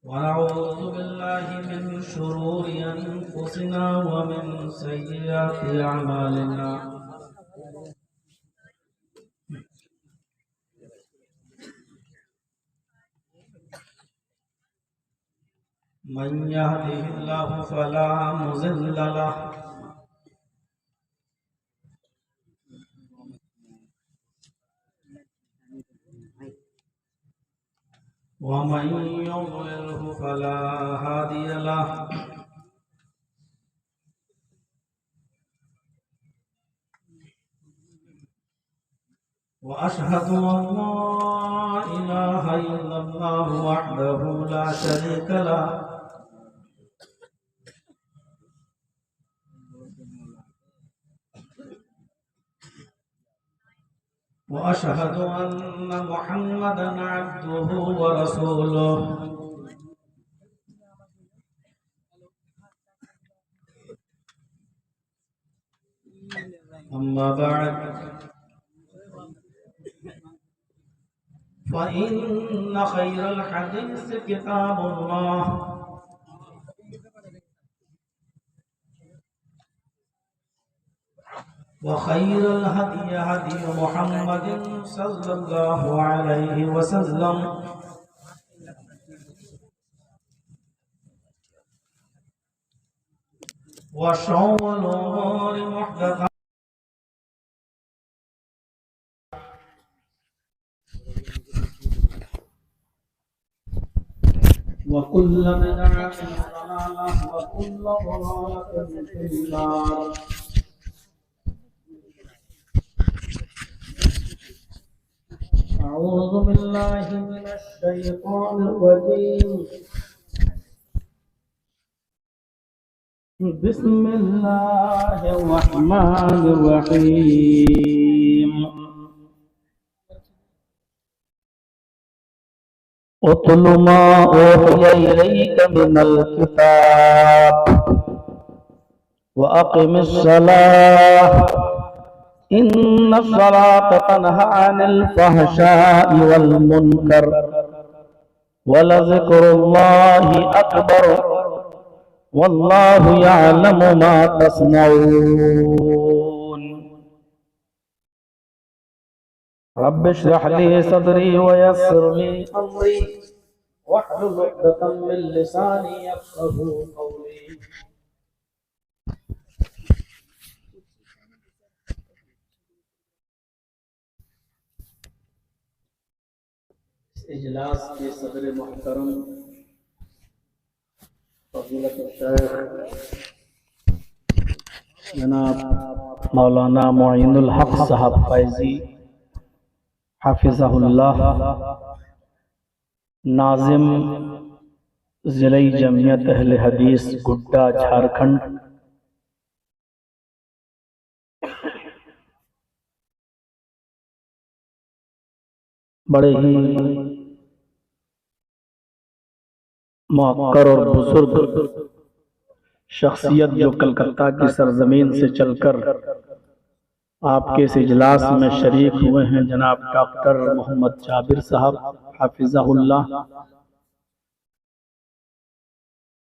ونعوذ بالله من شرور أنفسنا ومن سيئات أعمالنا. من يهده الله فلا مضل له ومن يضلله فلا هادي له. وأشهد أن لا إله إلا الله وحده لا شريك له وأشهد أن محمدا عبده ورسوله. أما بعد فإن خير الحديث كتاب الله وخير الهدي هدي محمد صلى الله عليه وسلم وشر الأمور محدثاتها وكل بدعة ضلالة وكل ضلالة في النار. أعوذ بالله من الشيطان الرجيم. بسم الله الرحمن الرحيم. اتل ما أوحي إليك من الكتاب وأقم الصلاة إن الصلاة تنهى عن الفحشاء والمنكر ولذكر الله أكبر والله يعلم ما تصنعون. رب اشرح لي صدري ويسر لي أمري واحلل عقدة من لساني يفقهوا قولي. इजलास के सदर मोहतरम फजीलत शेख जनाब मौलाना मोइनुल हक साहब फैजी हाफिज़हुल्लाह, नाजिम ज़िले जमियत अहले हदीस गुड्डा झारखंड, बड़े ही मुअक्कर और बुजुर्ग शख्सियत जो कलकत्ता की सरजमीन से चलकर आपके इस इजलास में शरीक हुए हैं, जनाब डॉक्टर मोहम्मद जाबिर साहब हाफिज़हुल्लाह,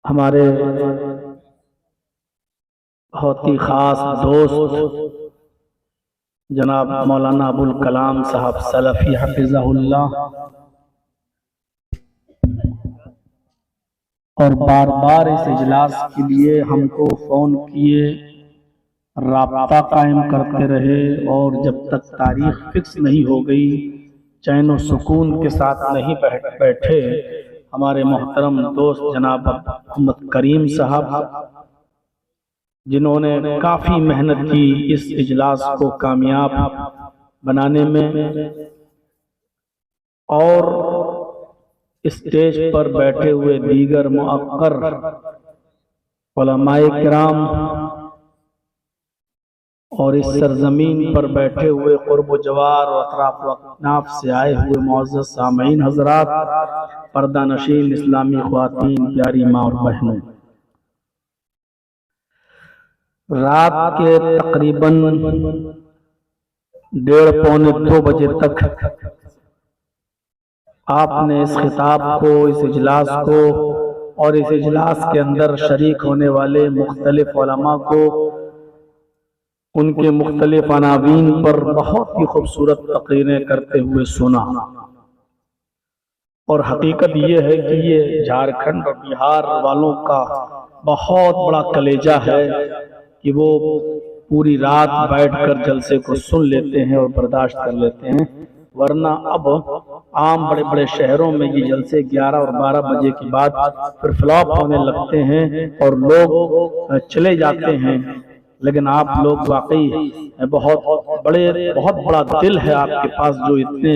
हमारे बहुत ही खास दोस्त जनाब मौलाना अबुल कलाम साहब सलफी हाफिज़हुल्लाह, और बार बार इस इजलास के लिए हमको फ़ोन किए, राब्ता कायम करते रहे, और जब तक तारीख फिक्स नहीं हो गई चैन और सुकून के साथ नहीं बैठे। हमारे मोहतरम दोस्त जनाब मोहम्मद करीम साहब, जिन्होंने काफ़ी मेहनत की इस इजलास को कामयाब बनाने में, और स्टेज पर बैठे हुए दीगर मुअक्कर उलमाए किराम और इस सरजमीन पर बैठे हुए कुर्ब जवार और अतराफ व अकनाफ से आए हुए मुअज़्ज़ज़ सामईन हज़रात, पर्दा नशीन इस्लामी ख्वातीन, प्यारी माँ और बहनों, रात के तकरीबन 1:30 पौने 2 बजे तक आपने इस खिताब को, इस इजलास को और इस इजलास के अंदर शरीक होने वाले मुख्तलिफ उलमा को उनके मुख्तलिफ अनावीन पर बहुत ही खूबसूरत तकरीरें करते हुए सुना। और हकीकत ये है कि ये झारखंड और बिहार वालों का बहुत बड़ा कलेजा है कि वो पूरी रात बैठकर जलसे को सुन लेते हैं और बर्दाश्त कर लेते हैं। वरना अब आम बड़े बड़े शहरों में ये जलसे 11 और 12 बजे के बाद फिर फ्लॉप होने लगते हैं और लोग चले जाते हैं। लेकिन आप लोग वाकई बहुत बड़ा दिल है आपके पास, जो इतने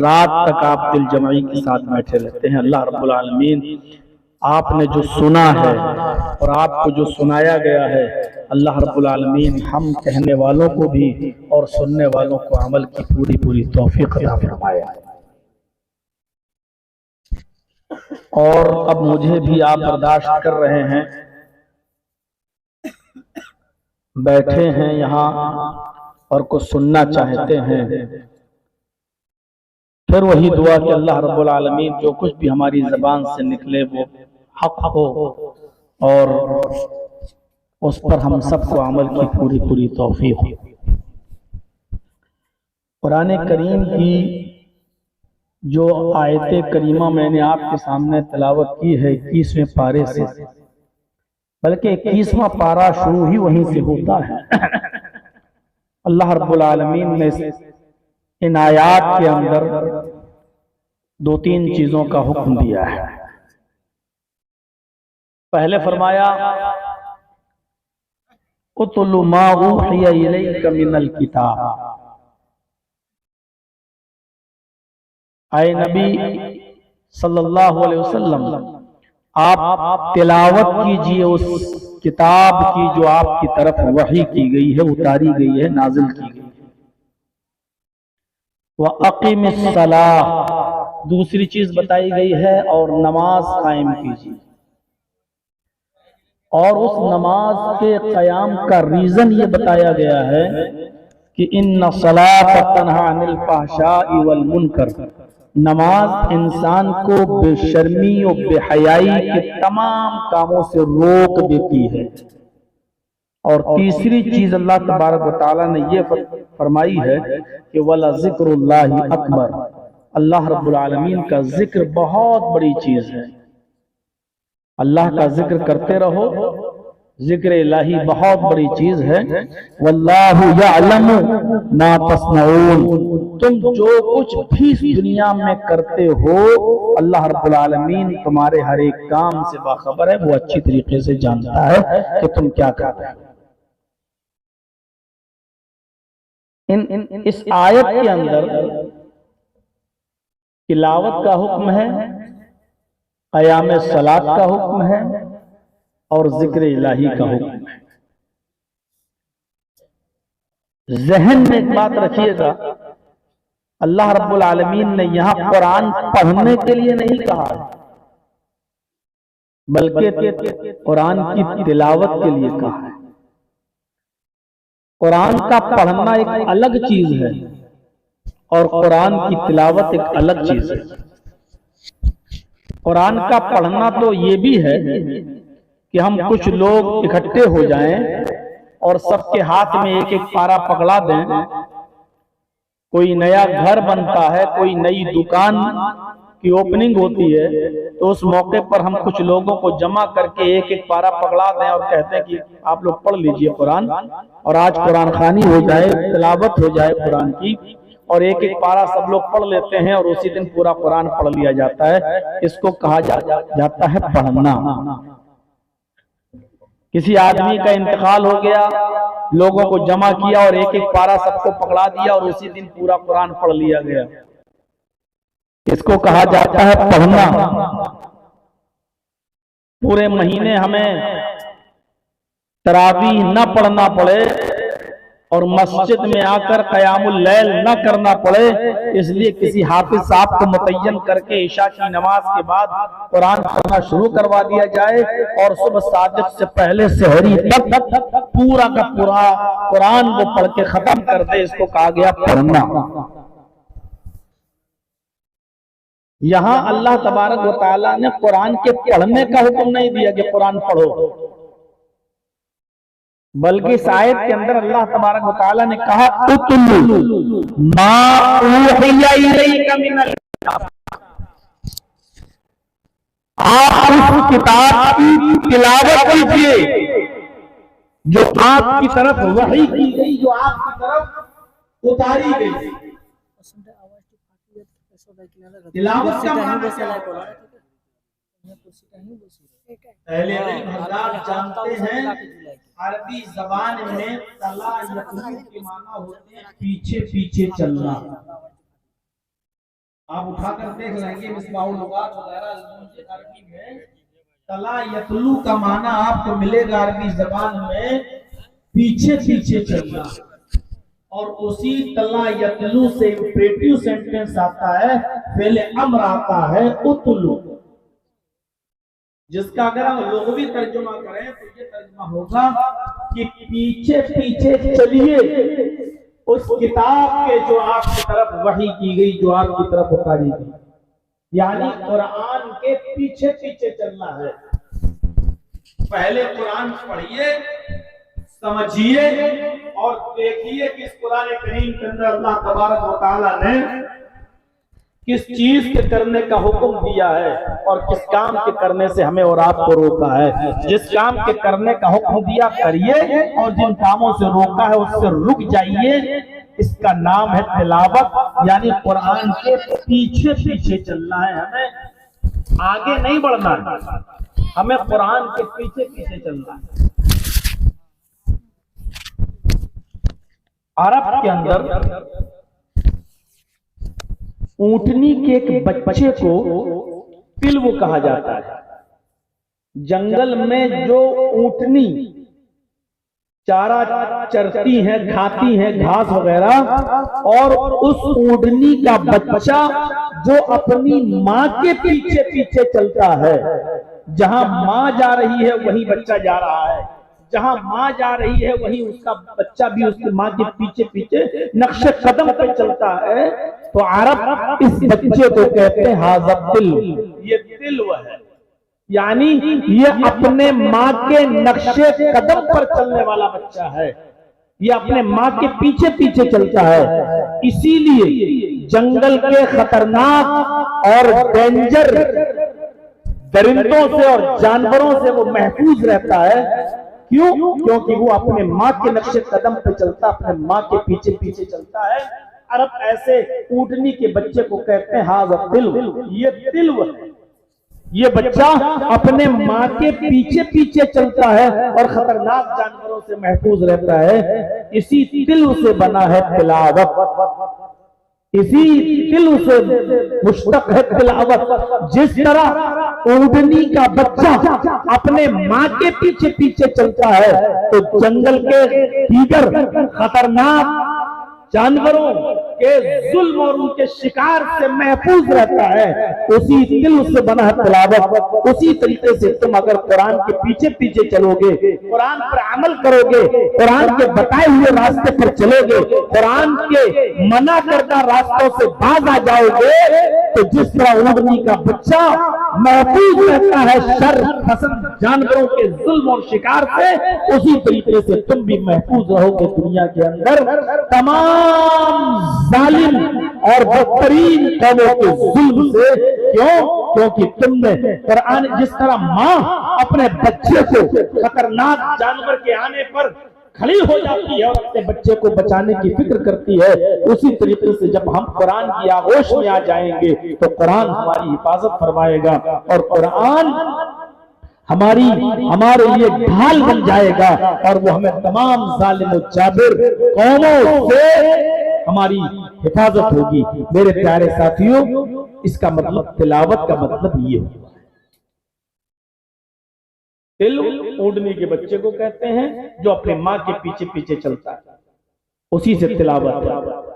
रात तक आप दिल जमाई के साथ बैठे रहते हैं। अल्लाह रब्बुल आलमीन आपने जो सुना है और आपको जो सुनाया गया है, अल्लाह रब्बुल आलमीन हम कहने वालों को भी और सुनने वालों को अमल की पूरी पूरी तौफीक अता फरमाए। और अब मुझे भी आप बर्दाश्त कर रहे हैं, बैठे हैं यहाँ और कुछ सुनना चाहते हैं। फिर वही दुआ कि अल्लाह रब्बुल आलमीन जो कुछ भी हमारी ज़बान से निकले वो हक हो और उस पर हम सबको अमल की पूरी पूरी तौफीक हो। कुरान करीम की जो आयत करीमा मैंने आपके सामने तिलावत की है 21वें पारे से, बल्कि 21वां पारा शुरू ही वहीं से होता है। अल्लाह रब्बुल आलमीन ने इन आयात के अंदर 2-3 चीजों का हुक्म दिया है। पहले फरमाया उतलु मा उहिया इलैका मिनल किताब, आए नबी सल्लल्लाहु अलैहि वसल्लम आप तिलावत कीजिए उस किताब की जो आपकी तरफ वही की गई है, उतारी गई है, नाजिल की गई है। व अकीमिस सलाह, दूसरी चीज बताई गई है, और नमाज कायम कीजिए। और उस नमाज के कयाम का रीजन ये बताया गया है कि इन्ना सलात तन्हा अनिल फहशाई वल मुनकर, नमाज इंसान को बेशर्मी और बेहयाई के तमाम कामों से रोक देती है। और तीसरी चीज अल्लाह तबारक व तआला ने ये फरमाई है कि वला ज़िक्रुल्लाहि अकबर, अल्लाह रब्बुल आलमीन का जिक्र बहुत बड़ी चीज है। अल्लाह का जिक्र करते रहो, जिक्र इलाही बहुत बड़ी चीज है। वल्लाहु यअलमु मा तस्नऊन, तुम जो कुछ भी दुनिया में करते हो अल्लाह रब्बुल आलमीन तुम्हारे हर एक काम से बाखबर है, वो अच्छी तरीके से जानता है कि तुम क्या कर रहे हो। इस आयत के अंदर तिलावत का हुक्म है, क़याम सलात का हुक्म है और जिक्र इलाही का हुक्म है। जहन में एक बात रखिएगा, अल्लाह रब्बुल आलमीन ने यहां कुरान पढ़ने के लिए नहीं कहा, बल्कि कुरान की तिलावत के लिए कहा है। कुरान का पढ़ना एक अलग चीज है और कुरान की तिलावत एक अलग चीज है। कुरान का पढ़ना तो ये भी है कि हम कुछ लोग इकट्ठे हो जाएं और सबके हाथ में एक एक पारा पकड़ा दें। कोई नया घर बनता है, कोई नई दुकान की ओपनिंग होती है, तो उस मौके पर हम कुछ लोगों को जमा करके एक एक पारा पकड़ा दें और कहते हैं कि आप लोग पढ़ लीजिए कुरान, और आज कुरान खानी हो जाए, तिलावत हो जाए कुरान की, और एक एक पारा सब लोग पढ़ लेते हैं और उसी दिन पूरा कुरान पढ़ लिया जाता है। इसको कहा जाता है पढ़ना। किसी आदमी का इंतकाल हो गया, लोगों को जमा किया और एक एक पारा सबको पकड़ा दिया और उसी दिन पूरा कुरान पढ़ लिया गया, इसको कहा जाता है पढ़ना। पूरे महीने हमें तरावीह न पढ़ना पड़े और मस्जिद में आकर क़यामुल लैल न करना पड़े, इसलिए किसी हाफिज साहब को मुतय्यन करके इशा की नमाज के बाद कुरान पढ़ना शुरू करवा दिया जाए और सुबह सादिक से पहले सहरी तक पूरा का पूरा कुरान वो पढ़ के खत्म कर दे। इसको कहा गया पढ़ना। यहाँ अल्लाह तबारक व तआला ने कुरान के पढ़ने का हुक्म नहीं दिया कि कुरान पढ़ो, बल्कि इस आयत के अंदर अल्लाह तबारक व तआला ने कहा उतलू मा उहिया इलैका मिनल किताब, आप उस किताब की तिलावत कीजिए जो आपकी तरफ वही की गई, जो आपकी तरफ उतारी गई। तिलावत का माना क्या होता है? पहले भगवान जानते हैं अरबी जबान में तला यतलू के माना होते हैं पीछे पीछे चलना। आप उठाकर देख लेंगे मिसबाहुल लुगात वगैरह अरबी में तला यतलू का माना आपको मिलेगा अरबी जबान में पीछे पीछे चलना, और उसी तला यतलू से इंपरेटिव सेंटेंस आता है, पहले अम्र आता है उतलू, जिसका अगर हम लोगवी तर्जुमा करें तो ये तर्जुमा होगा कि पीछे पीछे चलिए उस किताब के जो आपकी तरफ वही की गई, जो आपकी तरफ उतारी गई, यानी कुरान के पीछे पीछे चलना है। पहले कुरान पढ़िए, समझिए और देखिए कि इस कुरान करीम के अंदर अल्लाह तबारक व तआला ने किस चीज के करने का हुक्म दिया है और किस काम के करने से हमें और आपको रोका है। जिस काम के करने का हुक्म दिया करिए और जिन कामों से रोका है उससे रुक जाइए। इसका नाम है तिलावत, यानी कुरान के पीछे पीछे चलना है, हमें आगे नहीं बढ़ना है, हमें कुरान के पीछे पीछे चलना है। अरब के अंदर ऊंटनी के एक बच्चे को पिल्व कहा जाता है। जंगल में जो ऊंटनी चारा चरती है, खाती है घास वगैरह, और उस ऊंटनी का बच्चा जो अपनी माँ के पीछे पीछे चलता है, जहां माँ जा रही है वहीं बच्चा जा रहा है, जहां माँ जा रही है वहीं उसका बच्चा भी उसकी माँ के पीछे पीछे नक्शे कदम पे चलता है। तो अरब इस बच्चे को कहते हैं हाज़ा तिल्व, ये तिल्व है, यानी ये अपने माँ के नक्शे कदम पर चलने वाला बच्चा है, ये अपने माँ के पीछे पीछे चलता है। इसीलिए जंगल के खतरनाक और डेंजर दरिंदों से और जानवरों से वो महफूज रहता है। क्यों? क्योंकि वो अपने माँ के नक्शे कदम पे चलता, अपने माँ के पीछे पीछे चलता है। अरब ऐसे ऊंटनी के बच्चे को कहते हैं हाज़ा तिल्व, ये तिल्व है, ये बच्चा अपने माँ के पीछे पीछे चलता है और खतरनाक जानवरों से महफूज रहता है। इसी तिल्व से बना है तिलावत, इसी तिल्व से मुश्तक है तिलावत। जिस तरह ऊंटनी का बच्चा अपने माँ के पीछे पीछे चलता है तो जंगल के दीगर खतरनाक जानवरों के जुल्म और उनके शिकार से महफूज रहता है, उसी दिल से बना है तिलावत। उसी तरीके से तुम अगर कुरान के पीछे पीछे चलोगे, कुरान पर अमल करोगे, कुरान के बताए हुए रास्ते पर चलोगे, कुरान के मना करदा रास्तों से बाज आ जाओगे, तो जिस तरह ऊंटनी का बच्चा महफूज रहता है शर पसंद जानवरों के जुल्म और शिकार से, उसी तरीके से तुम भी महफूज रहोगे दुनिया के अंदर तमाम जालिम और बदतरीन कौमों के जुल्म से। क्यों? क्योंकि तुमने कुरान, जिस तरह माँ अपने बच्चे को खतरनाक जानवर के आने पर खड़ी हो जाती है और अपने बच्चे को बचाने की फिक्र करती है, उसी तरीके से जब हम कुरान की आगोश में आ जाएंगे तो कुरान हमारी हिफाजत फरमाएगा और कुरान हमारे लिए ढाल बन जाएगा और वो हमें तमाम जालिम और जाबिर कौमों से हमारी हिफाजत होगी। मेरे प्यारे साथियों, इसका मतलब तिलावत का मतलब ये हुआ। तिल्व ऊंटनी के बच्चे को कहते हैं जो अपने माँ के पीछे पीछे चलता है, उसी से तिलावत है।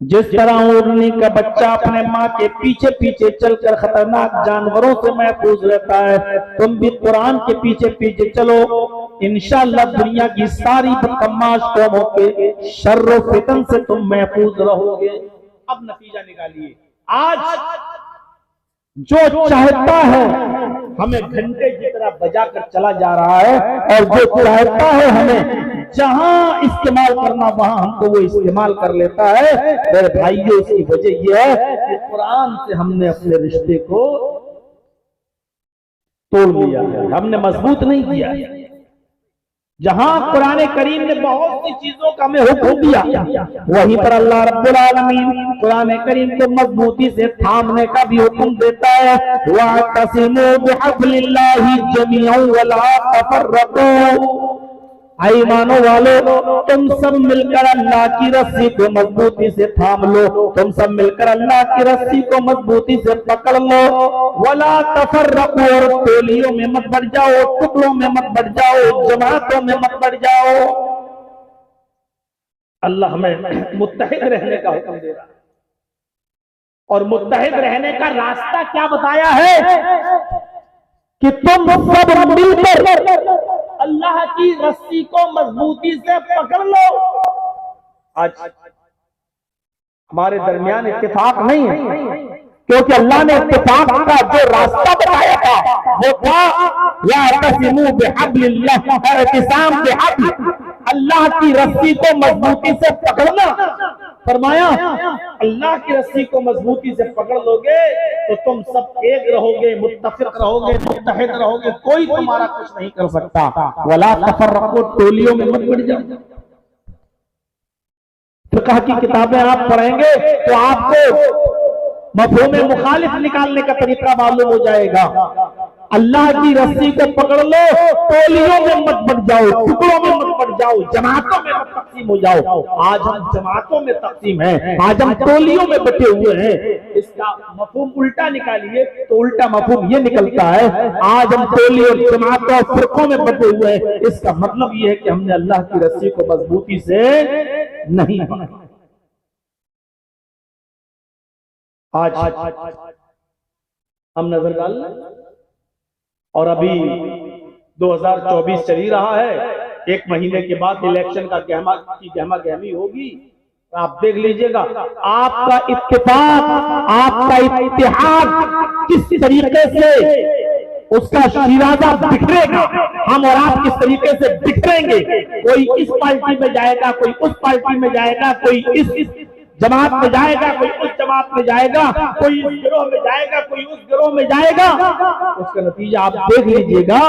जिस तरह ऊंटनी का बच्चा अपने माँ के पीछे पीछे चलकर खतरनाक जानवरों से महफूज रहता है, तुम भी कुरान के पीछे पीछे चलो, इंशाअल्लाह दुनिया की सारी बदतमाश कौमों के शर्र फितन से तुम महफूज रहोगे। अब नतीजा निकालिए, आज जो चाहता है हमें घंटे की तरह बजा कर चला जा रहा है, और जो चाहता है हमें जहां इस्तेमाल करना वहां हमको वो इस्तेमाल कर लेता है। मेरे भाइयों, इसकी वजह यह है कि कुरान से हमने अपने रिश्ते को तोड़ लिया है, हमने मजबूत नहीं किया है। जहां कुरान करीम ने बहुत सी चीजों का हमें हुक्म दिया, वहीं पर अल्लाह रब्बुल आलमीन कुरान करीम को मजबूती से थामने का भी हुक्म देता है। वअतसिमू बिहब्लिल्लाहि जमीअन वला तफर्रकू, आई ईमानो वालो, तुम सब मिलकर अल्लाह की रस्सी को मजबूती से थाम लो, तुम सब मिलकर अल्लाह की रस्सी को मजबूती से पकड़ लो। वला तफर्रकू, और टोलियों में मत बढ़ जाओ, टुकड़ों में मत बढ़ जाओ, जमातों में मत बढ़ जाओ। अल्लाह हमें मुत्तहिद रहने का हुक्म दे रहा है, और मुत्तहिद रहने का रास्ता क्या बताया है कि तुम सब मिलकर अल्लाह की रस्सी को मजबूती से पकड़ लो। आज हमारे दरमियान इत्तेफाक नहीं है, क्योंकि अल्लाह ने इत्तेफाक का जो रास्ता बताया था वो था वअतसिमू बिहब्लिल्लाह, इत्तिसाम बिहब्ल, अल्लाह की रस्सी को मजबूती से पकड़ना। फरमाया अल्लाह की रस्सी को मजबूती से पकड़ लोगे तो तुम सब एक रहोगे, मुत्तफिक रहोगे, मुत्तहिद रहोगे, कोई तुम्हारा कुछ नहीं कर सकता। वला तफर्रकू, टोलियों में मत बढ़ जाओ। फिक़ह की किताबें आप पढ़ेंगे तो आपको मफ़हूम मुखालिफ निकालने का तरीका मालूम हो जाएगा। अल्लाह की रस्सी को पकड़ लो, टोलियों में मत बढ़ जाओ, टुकड़ों में मत बढ़ जाओ, जमातों में मत तकसीम हो जाओ। आज हम जमातों में तकसीम हैं, आज हम टोलियों में बटे हुए हैं। इसका मफहूम उल्टा निकालिए तो उल्टा मफहूम ये निकलता है, आज हम टोली और जमातों और फिरकों में बटे हुए हैं। इसका मतलब ये है कि हमने अल्लाह की रस्सी को मजबूती से नहीं पकड़ा। आज हम नजर डाल लें, और अभी 2024 चल ही रहा है, एक महीने के बाद इलेक्शन का गहमा गहमी होगी। आप देख लीजिएगा आपका इत्तेफाक, आपका इत्तेहाद किस तरीके से उसका शिराजा बिखरेगा, हम और आप किस तरीके से बिखरेंगे। कोई इस पार्टी में जाएगा, कोई उस पार्टी में जाएगा, कोई इस जमात में जाएगा, कोई उस जमात में जाएगा, कोई इस गिरोह में जाएगा, कोई उस गिरोह में जाएगा। उसका नतीजा आप देख लीजिएगा।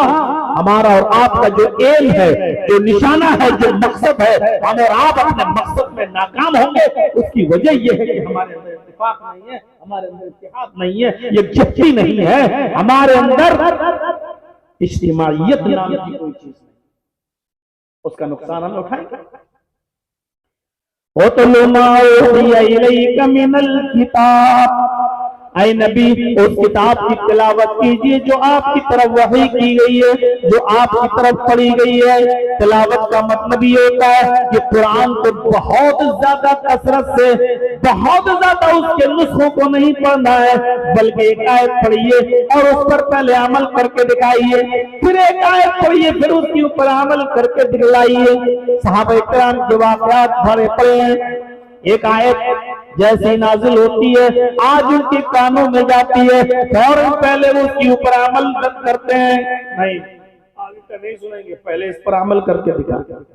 हमारा और आपका जो एम है, जो निशाना है, जो मकसद है, हम और आप अपने मकसद में नाकाम होंगे। उसकी वजह यह है कि हमारे अंदर इत्तेफाक नहीं है, हमारे अंदर इत्तेहाद नहीं है, ये जफ्ती नहीं है, हमारे अंदर इज्तिमाइयत नाम की कोई चीज नहीं। उसका नुकसान हम उठाएंगे। ऐ नबी, उस किताब की तिलावत कीजिए जो आपकी तरफ वही की गई है, जो आपकी तरफ पढ़ी गई है। तिलावत का मतलब ये होता है कि कुरान को बहुत ज्यादा कसरत से, बहुत ज्यादा उसके नुस्खों को नहीं पढ़ना है, बल्कि एक आयत पढ़िए और उस पर पहले अमल करके दिखाइए, फिर एक आयत पढ़िए, फिर उसके ऊपर अमल करके दिखलाइए। सहाबा इकराम के वाक़यात भरे पड़े हैं। एक आयत जैसी नाजिल होती है, आज उनके कानों में जाती है, फौरन पहले वो उसके ऊपर अमल करते हैं। नहीं, आगे का नहीं सुनेंगे, पहले इस पर अमल करके दिखाते हैं।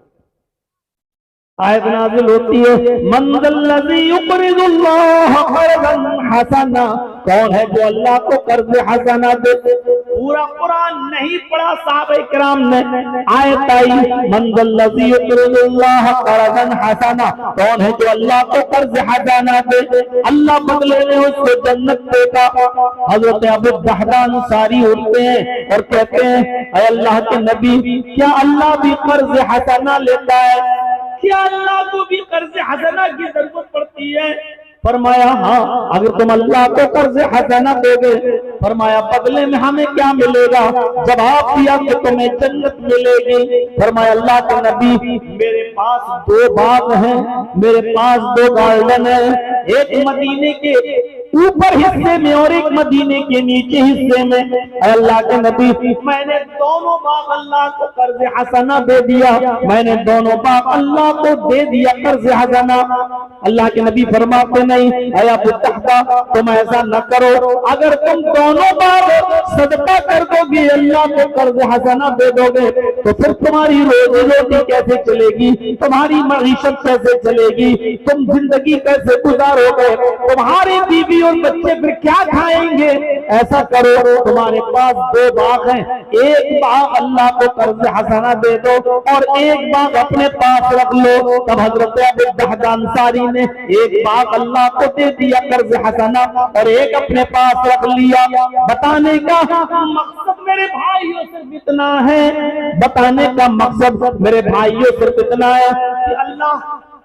आयत नाजिल होती है, मंज़ल्लज़ी युक़रिज़ुल्लाह क़र्ज़न हसना, कौन है जो अल्लाह को कर्ज हसना दे। पूरा कुरान नहीं पढ़ा साहबा इकराम ने, आयत आई मंज़ल्लज़ी युक़रिज़ुल्लाह क़र्ज़न हसना, कौन है जो अल्लाह को कर्ज हसना दे, अल्लाह बदले में उसको जन्नत देगा। हज़रत अबू दहदा अंसारी उठते हैं और कहते हैं, ऐ अल्लाह के नबी, क्या अल्लाह भी कर्ज हसना लेता है? क्या अल्लाह को भी कर्ज हसना की जरूरत पड़ती है? फरमाया हाँ, अगर तुम अल्लाह को कर्ज हसना दोगे फरमाया बदले में हमें क्या मिलेगा? जवाब दिया कि तुम्हें जन्नत मिलेगी। फरमाया अल्लाह के नबी मेरे पास 2 बाग हैं, मेरे पास 2 गार्डन है, एक मदीने के ऊपर हिस्से में और एक मदीने के नीचे हिस्से में। अल्लाह के नबी मैंने दोनों बाग अल्लाह को कर्ज हसना दे दिया, मैंने दोनों बाग अल्लाह को दे दिया कर्ज हसना। अल्लाह के नबी फरमाते नहीं अया बुद्धा तुम ऐसा न करो, अगर तुम दोनों बाग सदका कर दोगे, अल्लाह को कर्ज हसना दे दोगे, तो फिर तुम्हारी रोजी रोटी कैसे चलेगी, तुम्हारी मईशत कैसे चलेगी, तुम जिंदगी कैसे गुजारोगे, तुम्हारी बीवी और बच्चे फिर क्या खाएंगे? ऐसा करो तुम्हारे पास 2 बाग हैं, एक बाग अल्लाह को कर्ज हसना दे दो और एक बाग अपने पास रख लो। तब हजरत अबू दहदा अंसारी ने एक बाग अल्लाह को दे दिया कर्ज हसना और एक अपने पास रख लिया। बताने का मकसद मेरे भाइयों सिर्फ इतना है, बताने का मकसद मेरे भाइयों सिर्फ इतना है कि अल्लाह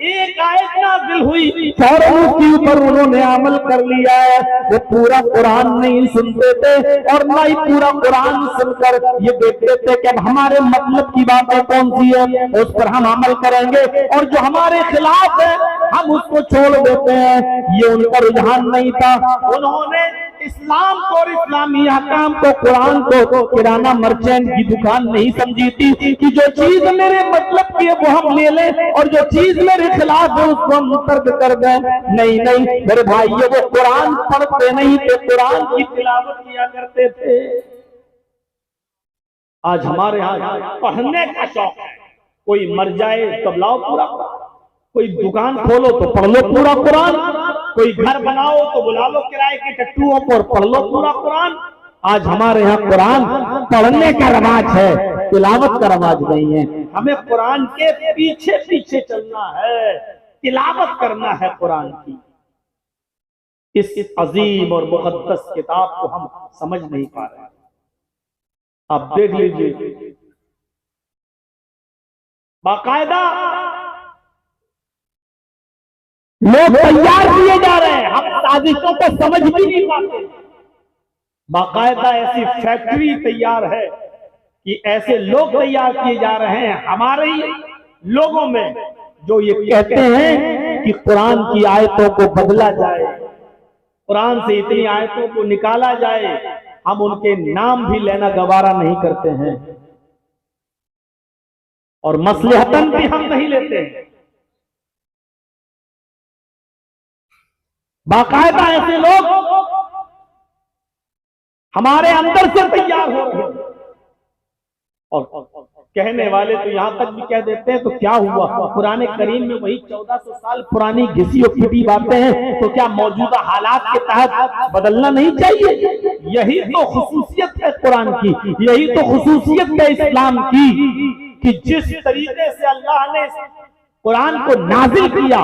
एक आयत नाज़िल हुई, फौरन उसके ऊपर उन्होंने अमल कर लिया है। वो पूरा कुरान नहीं सुनते थे और ना ही पूरा कुरान सुनकर ये देखते थे कि अब हमारे मतलब की बातें कौन सी है, उस पर हम अमल करेंगे, और जो हमारे खिलाफ है हम उसको छोड़ देते हैं। ये उनका रुझान नहीं था। उन्होंने इस्लाम को और इस्लामी अहकाम को, कुरान को किराना मर्चेंट की दुकान नहीं समझी थी कि जो चीज मेरे मतलब की है वो हम ले लें और जो चीज मेरे खिलाफ है उसको हम तर्क कर दें। नहीं नहीं मेरे भाई, ये वो कुरान पढ़ते नहीं थे, कुरान की तिलावत किया करते थे। आज हमारे यहाँ पढ़ने का शौक है, कोई मर जाए तब लाओ पूरा, कोई दुकान खोलो तो पढ़ लो पूरा कुरान, कोई घर बनाओ तो बुला लो किराए के टट्टुओं को और पढ़ लो पूरा कुरान। आज हमारे यहाँ कुरान पढ़ने का रवाज है, तिलावत का रवाज नहीं है। हमें कुरान के पीछे पीछे चलना है, तिलावत करना है कुरान की। इस अजीम और मुक़द्दस किताब को हम समझ नहीं पा रहे। आप देख लीजिए, बाकायदा लोग तैयार किए जा रहे हैं, हम साजिशों को समझ भी नहीं पाते। बाकायदा ऐसी फैक्ट्री तैयार है कि ऐसे लोग तैयार किए जा रहे हैं हमारे ही लोगों में, जो ये कहते हैं कि कुरान की आयतों को बदला जाए, कुरान से इतनी आयतों को निकाला जाए। हम उनके नाम भी लेना गवारा नहीं करते हैं और मसलहतन भी हम नहीं लेते हैं। बाकायदा ऐसे लोग हमारे अंदर से तैयार हो रहे हैं और कहने वाले तो यहां तक भी कह देते हैं तो क्या हुआ, पुराने करीम में वही 1400 साल पुरानी घिसी और पिटी बातें हैं, तो क्या मौजूदा हालात के तहत बदलना नहीं चाहिए? यही तो खुसूसियत है कुरान की, यही तो खुसूसियत है इस्लाम की कि जिस तरीके से अल्लाह ने कुरान को नाजिल किया,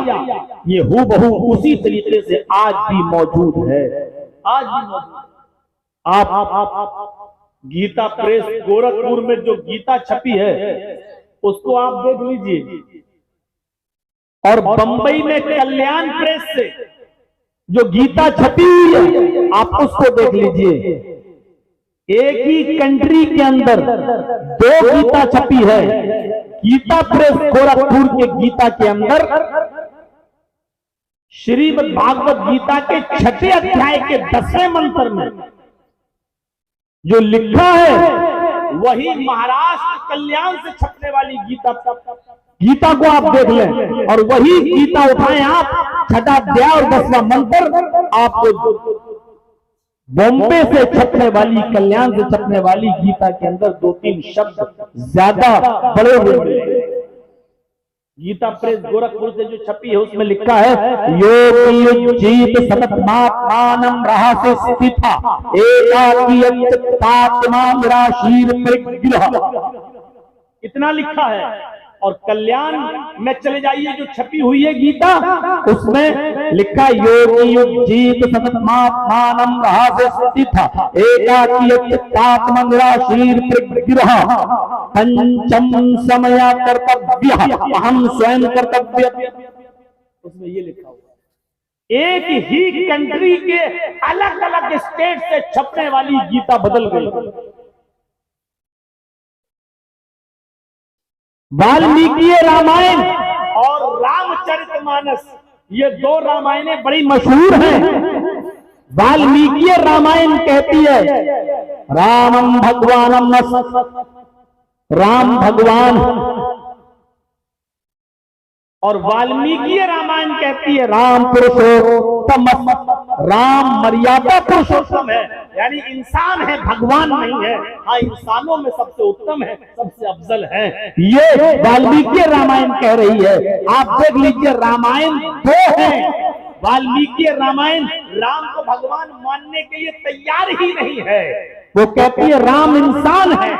ये हूबहू उसी तरीके से आज भी मौजूद है। आज भी मौजूद। आप गीता प्रेस गोरखपुर में जो गीता छपी है उसको आप देख लीजिए, और बंबई में कल्याण प्रेस से जो गीता छपी हुई है आप उसको देख लीजिए। एक ही कंट्री के अंदर 2 गीता छपी है। गीता प्रेस गोरखपुर के गीता के अंदर श्रीमद् भागवत गीता के 6वें अध्याय के 10वें मंत्र में जो लिखा है वही महाराष्ट्र कल्याण से छपने वाली गीता को आप देख लें और वही गीता उठाएं आप, 6वां अध्याय और 10वां मंत्र आपको बॉम्बे से छपने वाली, कल्याण से छपने वाली गीता के अंदर 2-3 शब्द ज्यादा बड़े हुए। गीता प्रेस गोरखपुर से जो छपी है उसमें लिखा है योगीत सततमात्मानं रहस्य स्थिता एकाकीयत्वात्मा निराशीर परिग्रह, इतना लिखा है। और कल्याण में चले जाइए जो छपी हुई है गीता, उसमें लिखा योगीत सततमात्मानं रहस्य स्थिता एकाकीयत्वात्मा निराशीर परिग्रह पंचम समया कर्तव्य अहम स्वयं कर्तव्य। उसमें ये लिखा हुआ एक ही कंट्री के अलग अलग स्टेट से छपने वाली गीता बदल गई। वाल्मीकि रामायण और रामचरितमानस, ये दो रामायणें बड़ी मशहूर हैं। वाल्मीकि रामायण कहती है रामम भगवानम, राम भगवान, और वाल्मीकि रामायण कहती है राम पुरुषोत्तम, राम मर्यादा पुरुषोत्तम है, यानी इंसान है, भगवान नहीं है। हाँ, इंसानों में सबसे उत्तम है, सबसे अफजल है, ये वाल्मीकि रामायण कह रही है। आप देख लीजिए, रामायण दो है। वाल्मीकि रामायण राम को भगवान मानने के लिए तैयार ही नहीं है, वो कहती है राम इंसान है।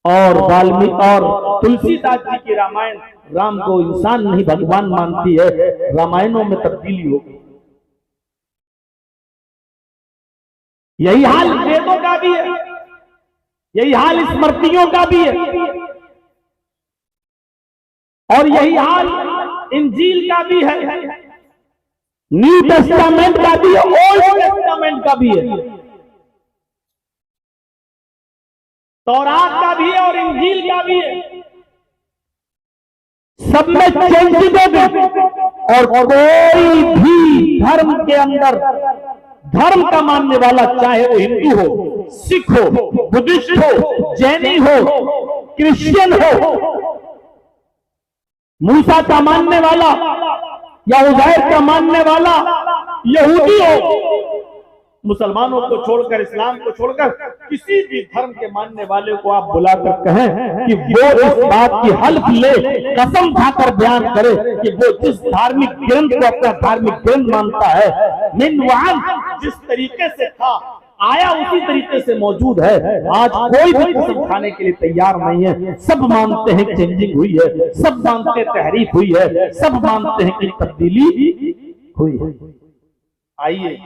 और वाल्मीकि और तुलसीदास जी की रामायण राम को इंसान नहीं भगवान मानती है। रामायणों में तब्दीली हो गई। यही हाल वेदों का भी है, यही हाल स्मृतियों का भी है, और यही हाल इंजील का भी है, न्यू टेस्टामेंट का भी है, ओल्ड टेस्टामेंट का भी है, तौरात का भी है और इंजील का भी है। सब में चेंजिंग होगी। और कोई भी धर्म के अंदर धर्म का मानने वाला, चाहे वो हिंदू हो, सिख हो, बुद्धिस्ट हो, जैनी हो, क्रिश्चियन हो, मूसा का मानने वाला या उज़ैर का मानने वाला, यहूदी हो, मुसलमानों को छोड़कर, इस्लाम को छोड़कर किसी भी धर्म के मानने वाले को आप बुलाकर कहें कि वो इस बात की हल्फ ले, कसम खाकर बयान करे कि वो जिस धार्मिक ग्रंथ को अपना धार्मिक ग्रंथ मानता है, मिनवान जिस तरीके से था, आया उसी तरीके से मौजूद है। आज कोई भी कसम खाने के लिए तैयार नहीं है। सब मानते हैं चेंजिंग हुई है, सब मानते हैं तहरीफ हुई है, सब मानते हैं कि तब्दीली हुई है। आइए,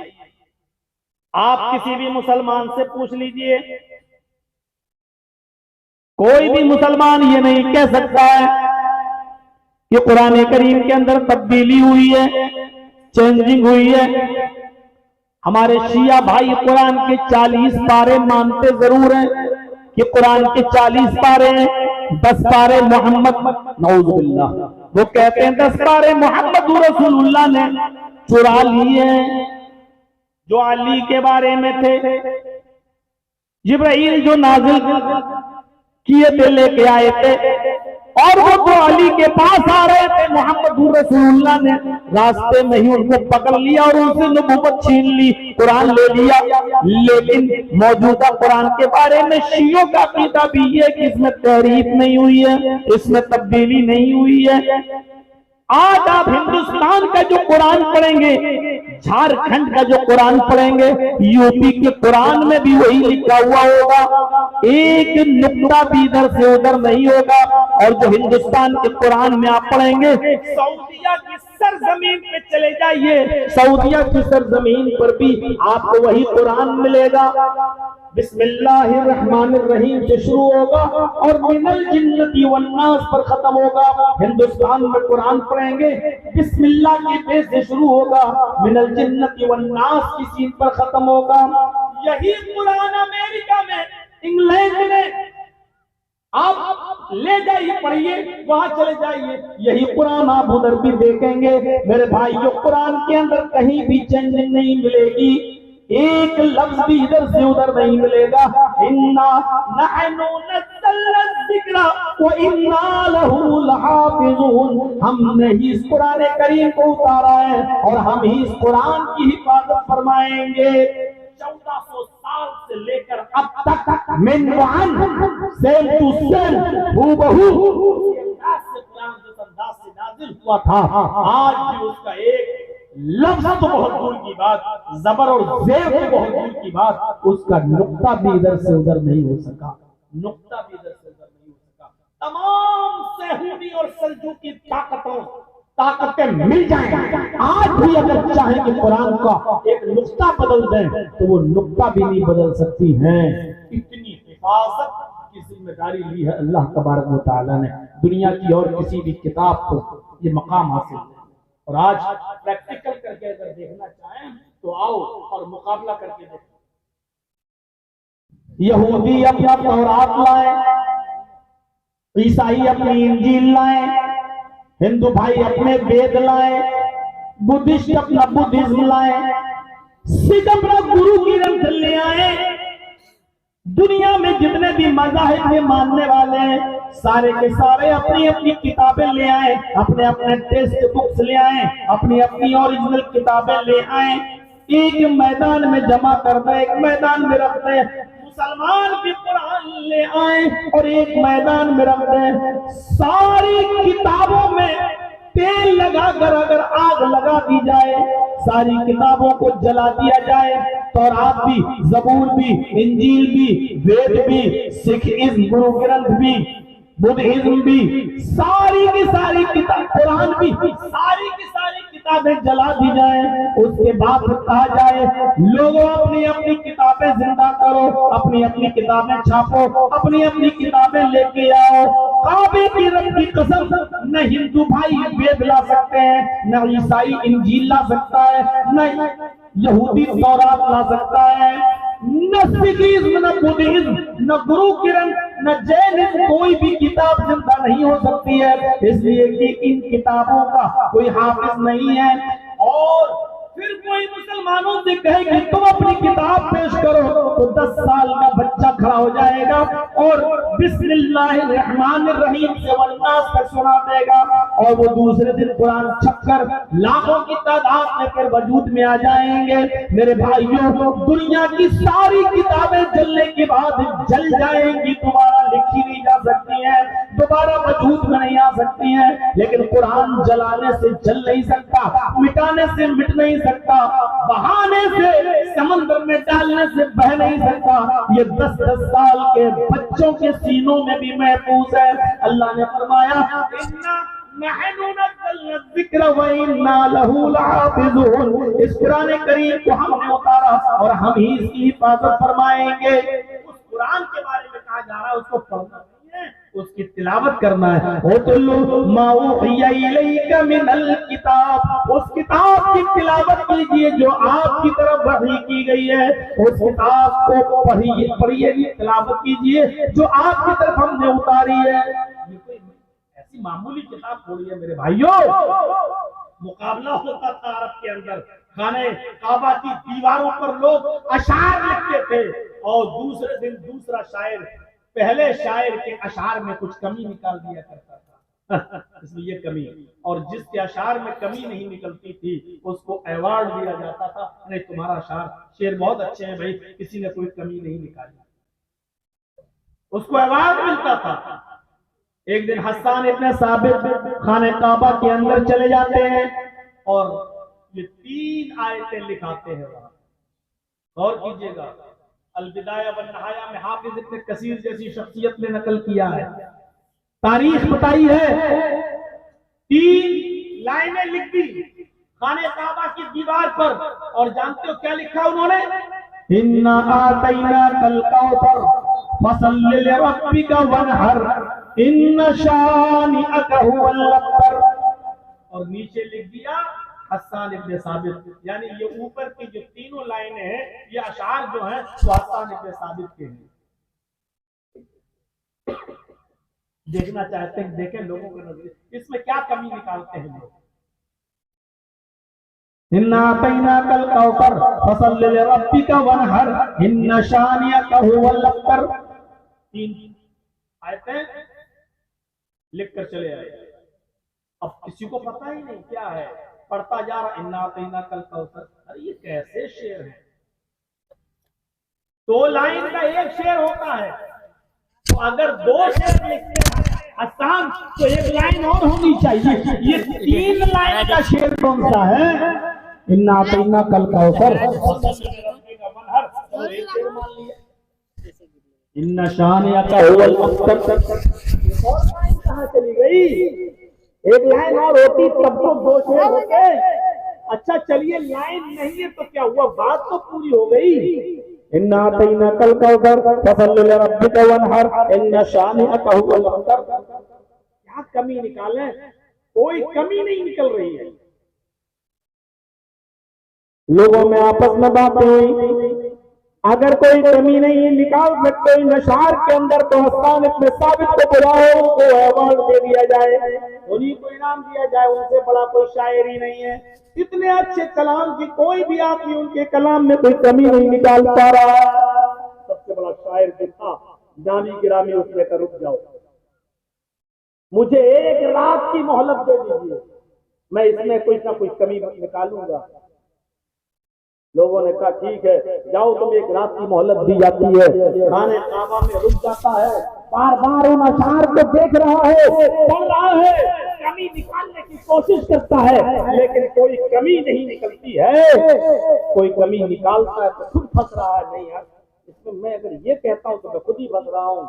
आप किसी भी मुसलमान से पूछ लीजिए, कोई भी मुसलमान ये नहीं कह सकता है कि कुरान करीम के अंदर तब्दीली हुई है, चेंजिंग हुई है। हमारे शिया भाई कुरान के 40 पारे मानते जरूर हैं कि कुरान के 40 पारे हैं, 10 पारे मोहम्मद, नऊजुबिल्लाह, वो कहते हैं 10 पारे मोहम्मद रसूलुल्लाह ने चुरा लिए हैं, जो अली के बारे में थे। जिब्राइल जो नाजिल किए थे, लेके आए थे, और वो तो अली के पास आ रहे थे, मोहम्मद रसूलुल्लाह ने रास्ते में ही उनको पकड़ लिया और उनसे नबूवत छीन ली, कुरान ले लिया। लेकिन मौजूदा कुरान के बारे में शियों का अकीदा भी है कि इसमें तहरीफ नहीं हुई है, इसमें तब्दीली नहीं हुई है। आज आप हिंदुस्तान का जो कुरान पढ़ेंगे, झारखंड का जो कुरान पढ़ेंगे, यूपी के कुरान में भी वही लिखा हुआ होगा, एक नुक्ता भी इधर से उधर नहीं होगा। और जो हिंदुस्तान के कुरान में आप पढ़ेंगे, सऊदिया की सरजमीन पे चले जाइए, सऊदिया की सरजमीन पर भी आपको वही कुरान मिलेगा। बिस्मिल्लाहिर्रहमानिर्रहीम से शुरू होगा और मिनल जिन्नति वन्नास पर खत्म होगा। हिंदुस्तान में कुरान पढ़ेंगे, बिस्मिल्लाह के पे से शुरू होगा, मिनल जिन्नति वन्नास की सीन पर खत्म होगा। यही कुरान अमेरिका में, इंग्लैंड में आप ले जाइए, पढ़िए, वहां चले जाइए, यही कुरान आप उधर भी देखेंगे। मेरे भाइयों, कुरान के अंदर कहीं भी चेंजिंग नहीं मिलेगी, एक लफ्ज भी इधर से उधर नहीं मिलेगा। इन्ना नहनु नज़्ज़लना ज़िक्रा व इन्ना लहू लहाफ़िज़ून, हमने ही इस कुरान करीम को उतारा है और हम ही इस कुरान की हिफाजत फरमाएंगे। 1400 साल से लेकर अब तक मिनवान सेम टू सेम हूबहू अंदाज से कुरान जिस अंदाज से नाज़िल हुआ था, आज भी उसका एक लफ्ज तो बहुत दूर की बात, जबर और ज़ेर तो बहुत दूर की बात, उसका नुक्ता भी इधर से उधर नहीं हो सका, नुक्ता भी इधर से उधर नहीं हो सका। तमाम सेहूदी और सल्जूकी ताकतें मिल जाएं, आज भी अगर चाहें कि कुरान का एक नुक्ता बदल दें तो वो नुक्ता भी नहीं बदल सकती हैं। इतनी हिफाजत की जिम्मेदारी ली है अल्लाह तबारक व तआला ने। दुनिया की और किसी भी किताब को ये मकाम हासिल और आज प्रैक्टिकल करके अगर देखना चाहें तो आओ और मुकाबला करके देखो। यहूदी अपना तौरात लाए, ईसाई अपनी इंजील लाए, हिंदू भाई अपने वेद लाए, बुद्धिस्ट अपना बुद्धिज्म लाए, सिख अपना गुरु ग्रंथ ले आए। दुनिया में जितने भी मज़ाहिब में मानने वाले हैं सारे के सारे अपनी अपनी किताबें ले आए, अपने अपने टेक्स्ट बुक्स ले आए, अपनी अपनी ओरिजिनल किताबें ले आए, एक मैदान में जमा कर दे, एक मैदान में रख दे। मुसलमान भी कुरान ले आए और एक मैदान में रख दे। सारी किताबों में तेल लगाकर अगर आग लगा दी जाए, सारी किताबों को जला दिया जाए, तौरात भी, जबूर भी, इंजील भी, वेद भी, सिखिज्म गुरु ग्रंथ भी, बुद्धिज्म भी, सारी की सारी किताब, कुरान भी, सारी की सारी किताबें जला दी जाए, उसके बाद कहा जाए लोगों अपनी अपनी किताबें जिंदा करो, अपनी अपनी किताबें छापो, अपनी अपनी किताबें लेके आओ। काबे की रब की कसम, न हिंदू भाई वेद ला सकते हैं, न ईसाई इंजील ला सकता है, न यहूदी तौरात ला सकता है, न सिखिज्म, न बुद्धिज्म, न गुरु ग्रंथ, न जैनिज्म, कोई भी किताब जिंदा नहीं हो सकती है, इसलिए कि इन किताबों का कोई हाफिज नहीं है। और फिर कोई मुसलमानों से कहे कि तुम अपनी किताब पेश करो तो 10 साल का बच्चा खड़ा हो जाएगा और बिस्मिल्लाहिर्रहमानिर्रहीम से वन्नास तक सुना देगा, और वो दूसरे दिन कुरान छपकर लाखों की तादाद में फिर वजूद में आ जाएंगे। मेरे भाइयों, दुनिया की सारी किताबें जलने के बाद जल जाएंगी, दोबारा लिखी नहीं जा सकती है, दोबारा वजूद में नहीं आ सकती है, लेकिन कुरान जलाने से जल नहीं सकता, मिटाने से मिट नहीं सकता, बहाने से समंदर में डालने से बह नहीं सकता। ये 10-10 साल के बच्चों के सीनों में भी महफूज है। अल्लाह ने फरमाया इस कुरान करीम को हमने उतारा और हम ही इसकी हिफाजत फरमाएंगे। उस कुरान के बारे में कहा जा रहा है उसको पढ़ना नहीं है, उसकी तिलावत करना है। मिनल किताब, उस किताब की तिलावत कीजिए जो आपकी तरफ वही की गई है, उस किताब को पढ़िए, तिलावत कीजिए जो आपकी तरफ हमने उतारी है। ऐसी मामूली किताब थोड़ी है मेरे भाइयों। मुकाबला होता था अरब के अंदर, खाने काबा की दीवारों पर लोग अशार लिखते थे और दूसरे दिन दूसरा शायर पहले शायर के अशार में कुछ कमी निकाल दिया करता था इसलिए कमी, और जिसके अशार में कमी नहीं निकलती थी उसको अवार्ड दिया जाता था, नहीं तुम्हारा अशार शेर बहुत अच्छे हैं भाई, किसी ने कोई कमी नहीं निकाली, उसको अवार्ड मिलता था। एक दिन हस्सान इब्न साबित खाने काबा के अंदर चले जाते हैं और ये 3 आयतें लिखाते हैं वहां, गौर कीजिएगा। अल-बिदाया वन नहाया में हाफिज इब्न कसीर जैसी शख्सियत ने नकल किया है, तारीख बताई है। 3 लाइनें लिख दी खाने काबा की दीवार पर, और जानते हो क्या लिखा उन्होंने? इन्ना आतैना कल कौसर फसल्लि लिरब्बिका वनहर इन्ना शानिअका हुवल अब्तर, और नीचे लिख दिया हस्सान इब्न साबित, यानी ये ऊपर की जो 3 लाइनें हैं ये अशार जो हैं वो हस्सान इब्न साबित के हैं। देखना चाहते हैं, देखें लोगों के नजर इसमें क्या कमी निकालते हैं लोग। इन्ना आतैना कल कौसर फसल्लि लिरब्बिका वनहर इन्ना शानिअका हुवल अब्तर, 3 आयतें लिख कर चले आए। अब किसी को पता ही नहीं क्या है, पढ़ता जा रहा इन्ना आतैना कल कौसर, अरे ये कैसे शेर है? 2 लाइन का एक शेर होता है, तो अगर 2 शेर लिखते हैं आसान तो 1 लाइन और होनी चाहिए, ये 3 लाइन का शेर कौन सा है? इन्ना आतैना कल कौसर इन्ना शानिअका हुवल अब्तर, कहां चली गई? 1 लाइन और होती तब तो 2 शेर होते। अच्छा चलिए लाइन नहीं है तो क्या हुआ, बात तो पूरी हो गई। इन्ना आतैना कल कौसर फसल्लि लिरब्बिका वनहर इन्ना शानिअका हुवल अब्तर, क्या कमी निकालें? कोई कमी नहीं निकल रही है। लोगों में आपस में बातें हुई, अगर कोई कमी नहीं निकाल सकते इन अशार के अंदर तो हस्सान इब्न साबित को बुलाओ, उनको अवार्ड दे दिया जाए, उन्हीं को इनाम दिया जाए, उनसे बड़ा कोई शायर ही नहीं है। इतने अच्छे कलाम की कोई भी आदमी उनके कलाम में कोई कमी नहीं निकाल पा रहा। सबसे बड़ा शायर जो था नामी गिरामी, उसने कहा रुक जाओ, मुझे एक रात की मोहलत दे दीजिए, मैं इसमें कोई ना कोई कमी निकालूंगा। लोगों ने कहा ठीक है जाओ, तुम एक रात की मोहलत दी जाती है। खाने काबा में रुक जाता है, बार बार उन अशार को देख रहा है, पढ़ रहा है, कमी निकालने की कोशिश करता है, लेकिन कोई कमी नहीं निकलती है। कोई कमी निकालता है तो खुद फंस रहा है, नहीं यार इसमें मैं अगर ये कहता हूं तो मैं खुद ही फंस रहा हूं।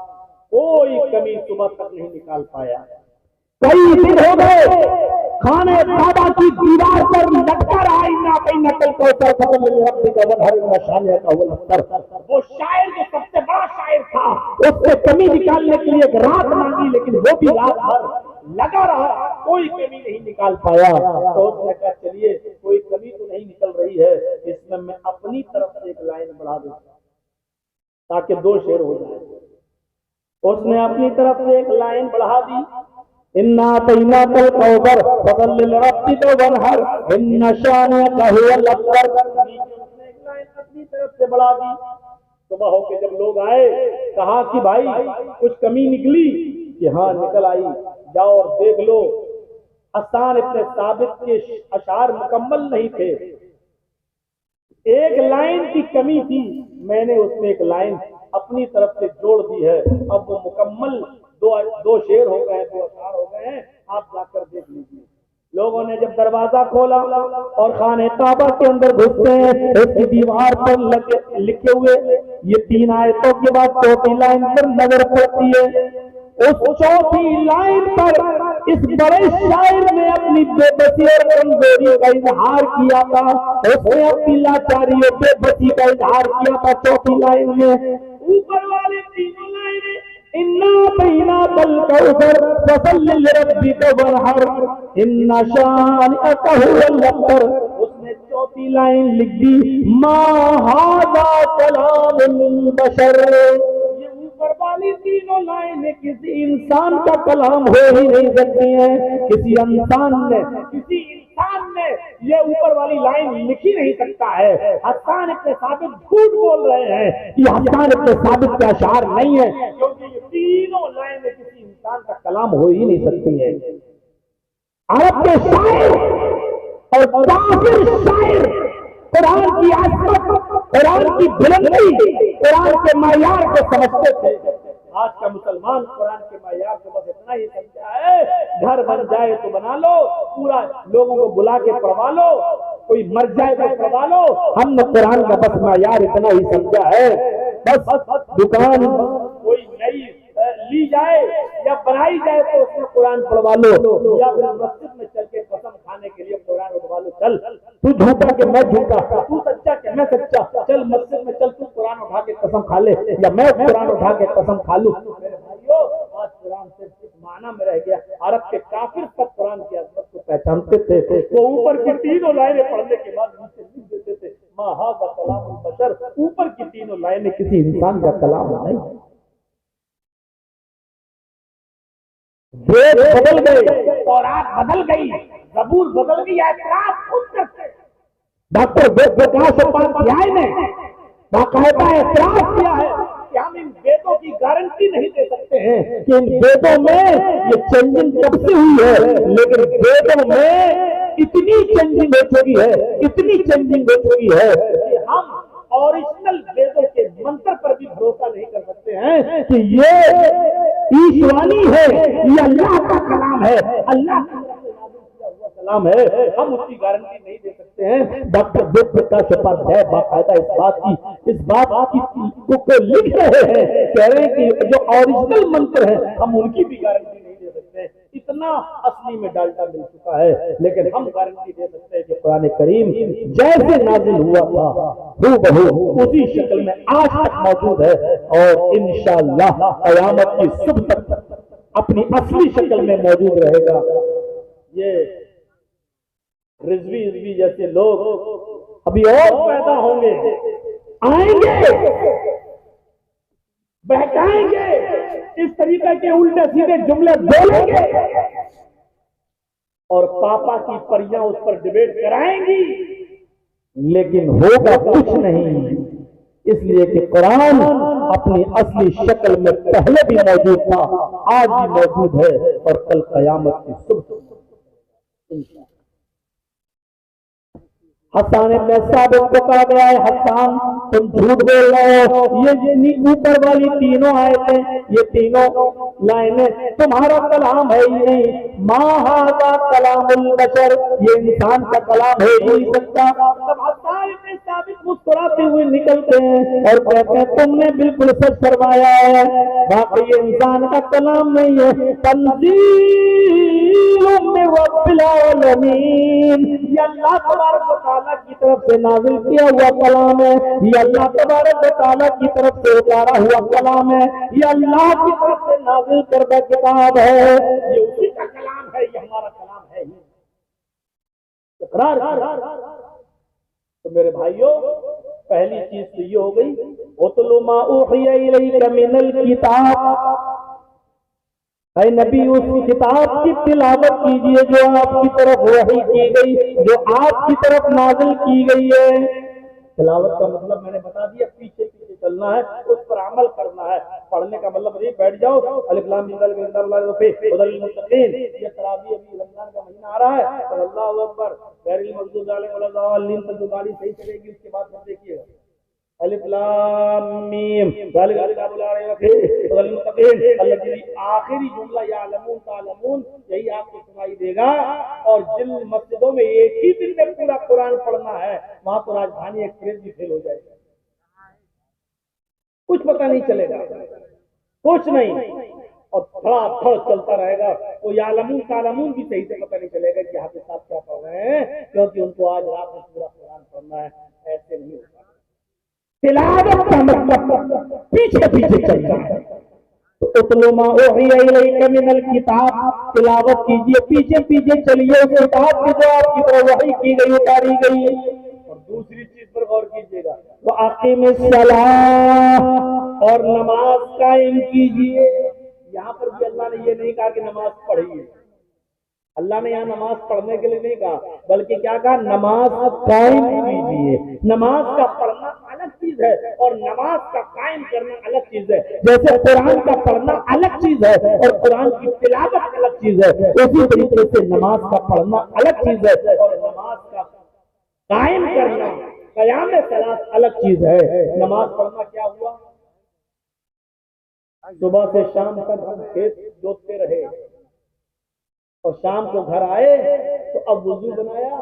कोई कमी सुबह तक नहीं निकाल पाया। कई दिन हो गए खाने काबा की दीवार पर लटका रहा, नकल वो शायर जो सबसे बड़ा शायर था, उससे कमी निकालने के लिए एक रात मांगी, लेकिन वो भी रात भर लगा रहा, कोई कमी नहीं निकाल पाया। तो उसने कहा चलिए कोई कमी तो नहीं निकल रही है, इसमें मैं अपनी तरफ से एक लाइन बढ़ा दूंगा ताकि 2 शेर हो जाए। उसने अपनी तरफ से एक लाइन बढ़ा दी, इन्ना तैना कल कौबर फजल लिरब्बिका वनहर इन्ना शानिका हुवल अबतर। उसने एक लाइन अपनी तरफ से बढ़ा दी। सुबह होके जब लोग आए, कहा कि भाई कुछ कमी निकली, कि हाँ निकल आई, जाओ और देख लो। हस्सान इब्न साबित के अशार मुकम्मल नहीं थे, एक लाइन की कमी थी, मैंने उसमें एक लाइन अपनी तरफ से जोड़ दी है। अब वो मुकम्मल दो शेर हो गए, 2 अशार हो गए हैं, आप जाकर देख लीजिए। लोगों ने जब दरवाजा खोला और खाने काबा के अंदर घुसते हैं, इसकी दीवार पर लिखे हुए ये 3 आयतों के बाद 4थी लाइन पर नजर पड़ती है। उस 4थी लाइन पर इस बड़े शायर ने अपनी बेबसी और कमजोरी का इजहार किया था, उसने अपनी लाचारी और बेबसी का इजहार किया था 4थी लाइन में। ऊपर वाले 3 लाइनें इन्ना तैना कल कौसर फसल्लि लिरब्बिका वनहर इन्ना शानिअका हुवल अबतर। उसने 4थी लाइन लिख दी, मा हादा कलामुल बशर। ये ऊपर वाली 3 लाइनें किसी इंसान का कलाम हो ही नहीं सकती हैं। किसी इंसान ने ये ऊपर वाली लाइन लिख ही नहीं सकता है। हस्सान इब्न साबित झूठ बोल रहे हैं, ये हस्सान इब्न साबित के अशार नहीं है, क्योंकि ये 3 लाइनें किसी इंसान का कलाम हो ही नहीं सकती है। अरब के शायर और काफिर शायर कुरान की आसमत, कुरान की बुलंदी, कुरान के मायार को समझते थे। आज का मुसलमान कुरान के मायार को बस इतना ही समझा है, घर बन जाए तो बना लो, पूरा लोगों को बुला के पढ़वा लो, कोई मर जाए तो पढ़वा लो। हमने कुरान का बस मायार इतना ही समझा है, बस दुकान कोई नई ली जाए या बनाई जाए तो उसमें कुरान पढ़वा लो, या फिर मस्जिद में चल के कसम खाने के लिए कुरान उठवा लो। चल तू झूठा के मैं झूठा, तू सच्चा के मैं सच्चा, चल मस्जिद में चल, तू कुरान उठा के कसम खा ले या मैं कुरान उठा के कसम खा लूं। मेरे भाइयों, आज कुरान सिर्फ इस माना में रह गया। अरब के काफिर तक कुरान की अजमत को पहचानते थे, वो ऊपर की 3 लाइनें पढ़ने के बाद नीचे लिख देते थे, मा हाज़ा कलामुल बशर। ऊपर की 3 लाइनें किसी इंसान का कलाम नहीं। वेद बदल गए, तौरात बदल गई, ज़बूर बदल गई, एतराज खुद करते। डॉक्टर वेद प्रकाश उपाध्याय ने बाकायदा एतराज किया है कि हम इन वेदों की गारंटी नहीं दे सकते हैं कि इन वेदों में ये चेंजिंग कब से हुई है, लेकिन वेदों में इतनी चेंजिंग हो चुकी है, इतनी चेंजिंग हो चुकी है कि हम ओरिजिनल वेदों के मंत्र पर भी भरोसा नहीं कर सकते हैं कि ये ईश्वरी है, ये अल्लाह का कलाम है, अल्लाह का कलाम है, हम उसकी गारंटी नहीं दे सकते हैं। डॉक्टर वेद प्रकाश उपाध्याय बाकायदा इस बात की को लिख रहे हैं, कह रहे हैं कि जो ओरिजिनल मंत्र है हम उनकी भी गारंटी नहीं दे सकते। इतना असली में डाल्टा मिल चुका है, लेकिन हम गारंटी दे सकते हैं कि कुरान करीम जैसे नाजिल हुआ था हूबहू उसी शक्ल में आज तक मौजूद है, और इंशाअल्लाह क़यामत की सुबह तक अपनी असली शक्ल में मौजूद रहेगा। ये रिजवी जैसे लोग अभी और पैदा होंगे, आएंगे, बहकाएंगे, इस तरीके के उल्टे सीधे जुमले बोलेंगे और पापा की परियां उस पर डिबेट कराएंगी, लेकिन होगा कुछ नहीं। इसलिए कि कुरान अपनी असली शक्ल में पहले भी मौजूद था, आज भी मौजूद है और कल कयामत की सुबह। हसन इब्न साबित को कहा गया है, हसन तुम झूठ बोल रहे हो, ये ऊपर वाली तीनों आयतें, ये तीनों लाइनें तुम्हारा कलाम है ही नहीं, मा हाज़ा कलामुल बशर, ये इंसान का कलाम है ही नहीं सकता। तब हसन इब्न साबित मुस्कुराते हुए निकलते हैं और कहते हैं तुमने बिल्कुल सच फरमाया है, बाकी ये इंसान का कलाम नहीं है, तंज़ील मिन रब्बिल आलमीन, ये अल्लाह तबारक व तआला की तरफ से नाज़िल किया हुआ कलाम है, ये अल्लाह तबारक व तआला की तरफ से उतारा हुआ कलाम है, ये अल्लाह की तरफ से नाज़िल करदा किताब है, ये उसी का कलाम है, ये हमारा कलाम है। इकरार। तो मेरे भाइयों, पहली चीज तो ये हो गई, उतलु मा उहिया इलैका मिनल किताब, ऐ नबी उस किताब की तिलावत कीजिए जो आपकी तरफ वही की गई, जो आपकी तरफ नाज़िल की गई है। तिलावत का मतलब मैंने बता दिया, पीछे पीछे चलना है, उस पर अमल करना है। पढ़ने का मतलब नहीं बैठ जाओ अलिफ लाम मीम दाल हुदल मुत्तकीन, ये तरावी अभी रमजान का महीना आ रहा है, तो अल्लाहु अकबर गैरिल मग़दूबि अलैहिम वला ज़ालिमीन तक गाड़ी सही चलेगी, उसके बाद फिर देखिएगा अलिफ लाम मीम ज़ालिका किताबुल ला रैब फीह हुदल मुत्तकीन, आखिरी जुमला यालमून तालमून, यही आपको सुनाई देगा। और जिन मस्जिदों में एक ही दिन में पूरा कुरान पढ़ना है, वहां तो राजधानी एक्सप्रेस भी फेल हो जाएगा, कुछ पता नहीं चलेगा, कुछ नहीं, और थोड़ा चलता रहेगा, तो यालमून तालमून भी सही से पता नहीं चलेगा कि हाफिज़ साहब क्या पढ़ रहे हैं, क्योंकि उनको आज रात में पूरा कुरान पढ़ना है। ऐसे नहीं होता। तिलावत का मतलब पीछे पीछे चलता है। तो उतलु मा उहिया इलैका मिनल किताब, तिलावत कीजिए, पीछे पीछे चलिए उस किताब की जो आपकी तरफ वही की गई, उतारी गई। और दूसरी चीज पर गौर कीजिएगा, वो अक़ीमिस सलाह, और नमाज कायम कीजिए। यहाँ पर भी अल्लाह ने ये नहीं कहा कि नमाज पढ़िए, अल्लाह ने यहाँ नमाज पढ़ने के लिए नहीं कहा, बल्कि क्या कहा, नमाज कायम कीजिए। नमाज का पढ़ना अलग चीज है और नमाज का कायम करना अलग चीज है। जैसे कुरान का पढ़ना अलग चीज है और कुरान की तिलावत अलग चीज है, उसी तरीके से नमाज का पढ़ना अलग चीज है और नमाज का कायम करना, क़याम सलात अलग चीज है। नमाज पढ़ना क्या हुआ, सुबह से शाम तक हम खेत जोतते रहे और शाम को घर आए तो अब वुजू बनाया,